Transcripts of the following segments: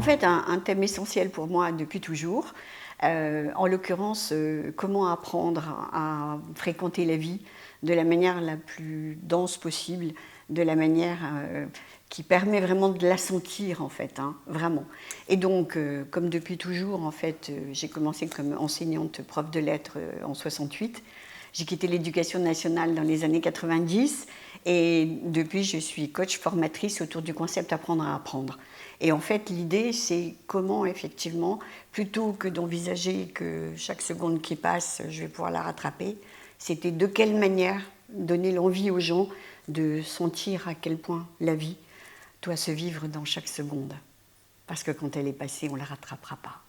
En fait, un thème essentiel pour moi depuis toujours. En l'occurrence, comment apprendre à fréquenter la vie de la manière la plus dense possible, de la manière qui permet vraiment de la sentir, en fait, hein, vraiment. Et donc, comme depuis toujours, en fait, j'ai commencé comme enseignante prof de lettres en 68. J'ai quitté l'éducation nationale dans les années 90 et depuis, je suis coach formatrice autour du concept apprendre à apprendre. Et en fait, l'idée, c'est comment, effectivement, plutôt que d'envisager que chaque seconde qui passe, je vais pouvoir la rattraper, c'était de quelle manière donner l'envie aux gens de sentir à quel point la vie doit se vivre dans chaque seconde. Parce que quand elle est passée, on ne la rattrapera pas.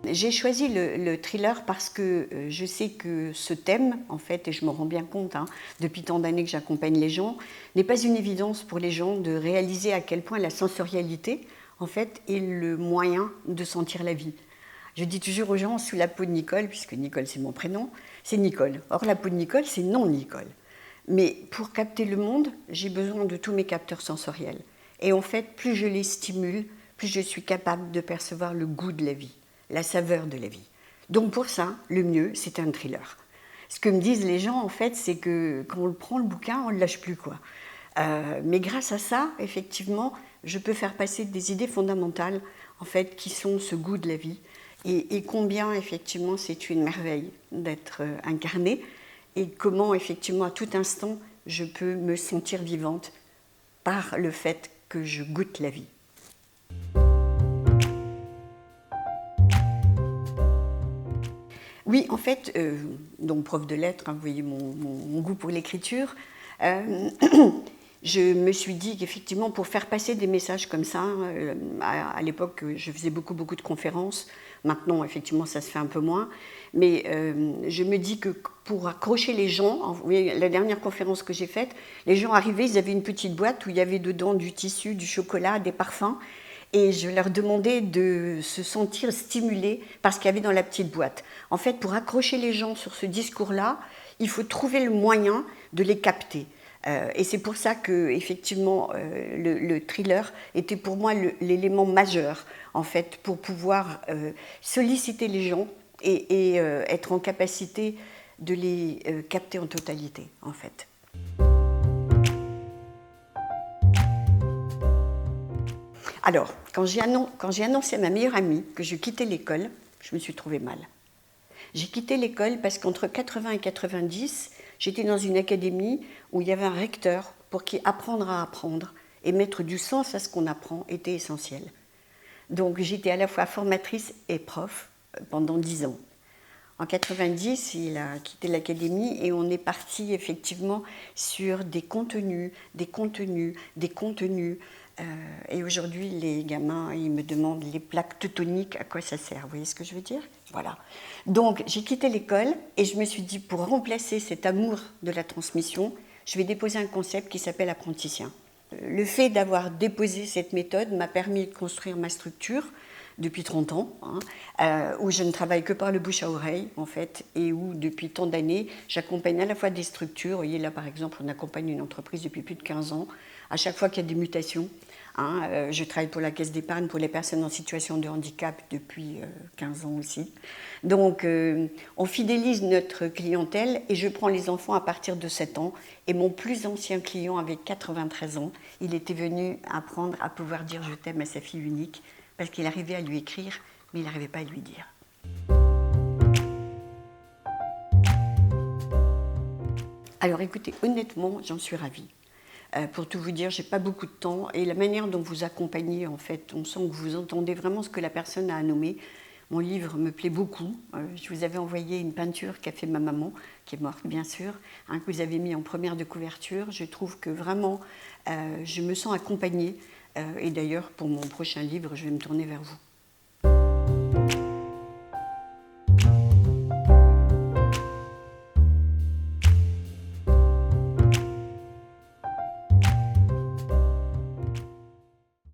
J'ai choisi le thriller parce que je sais que ce thème, en fait, et je me rends bien compte, hein, depuis tant d'années que j'accompagne les gens, n'est pas une évidence pour les gens de réaliser à quel point la sensorialité, en fait, est le moyen de sentir la vie. Je dis toujours aux gens, sous la peau de Nicole, puisque Nicole c'est mon prénom, c'est Nicole. Or, la peau de Nicole, c'est non Nicole. Mais pour capter le monde, j'ai besoin de tous mes capteurs sensoriels. Et en fait, plus je les stimule, plus je suis capable de percevoir le goût de la vie, la saveur de la vie. Donc pour ça, le mieux, c'est un thriller. Ce que me disent les gens, en fait, c'est que quand on le prend, le bouquin, on ne le lâche plus, quoi. Mais grâce à ça, effectivement, je peux faire passer des idées fondamentales, en fait, qui sont ce goût de la vie. Et combien, effectivement, c'est une merveille d'être incarné. Et comment, effectivement, à tout instant, je peux me sentir vivante par le fait que je goûte la vie. Oui, en fait, donc prof de lettres, hein, vous voyez mon goût pour l'écriture, je me suis dit qu'effectivement, pour faire passer des messages comme ça, à l'époque, je faisais beaucoup de conférences. Maintenant, effectivement, ça se fait un peu moins. Mais je me dis que pour accrocher les gens, vous voyez, la dernière conférence que j'ai faite, les gens arrivaient, ils avaient une petite boîte où il y avait dedans du tissu, du chocolat, des parfums. Et je leur demandais de se sentir stimulés par ce qu'il y avait dans la petite boîte. En fait, pour accrocher les gens sur ce discours-là, il faut trouver le moyen de les capter. Et c'est pour ça que, effectivement, le thriller était pour moi l'élément majeur, en fait, pour pouvoir solliciter les gens et être en capacité de les capter en totalité, en fait. Alors, quand j'ai annoncé à ma meilleure amie que je quittais l'école, je me suis trouvée mal. J'ai quitté l'école parce qu'entre 80 et 90, j'étais dans une académie où il y avait un recteur pour qui apprendre à apprendre et mettre du sens à ce qu'on apprend était essentiel. Donc j'étais à la fois formatrice et prof pendant 10 ans. En 90, il a quitté l'académie et on est parti effectivement sur des contenus. Et aujourd'hui, les gamins, ils me demandent les plaques teutoniques, à quoi ça sert? Vous voyez ce que je veux dire? Voilà. Donc, j'ai quitté l'école et je me suis dit, pour remplacer cet amour de la transmission, je vais déposer un concept qui s'appelle apprenticien. Le fait d'avoir déposé cette méthode m'a permis de construire ma structure depuis 30 ans, hein, où je ne travaille que par le bouche à oreille, en fait, et où, depuis tant d'années, j'accompagne à la fois des structures. Vous voyez, là, par exemple, on accompagne une entreprise depuis plus de 15 ans. À chaque fois qu'il y a des mutations, hein, je travaille pour la Caisse d'épargne pour les personnes en situation de handicap depuis 15 ans aussi. Donc, on fidélise notre clientèle et je prends les enfants à partir de 7 ans. Et mon plus ancien client avait 93 ans. Il était venu apprendre à pouvoir dire « je t'aime » à sa fille unique parce qu'il arrivait à lui écrire, mais il n'arrivait pas à lui dire. Alors écoutez, honnêtement, j'en suis ravie. Pour tout vous dire, je n'ai pas beaucoup de temps et la manière dont vous accompagnez, en fait, on sent que vous entendez vraiment ce que la personne a à nommer. Mon livre me plaît beaucoup. Je vous avais envoyé une peinture qu'a fait ma maman, qui est morte bien sûr, hein, que vous avez mis en première de couverture. Je trouve que vraiment, je me sens accompagnée. Et d'ailleurs, pour mon prochain livre, je vais me tourner vers vous.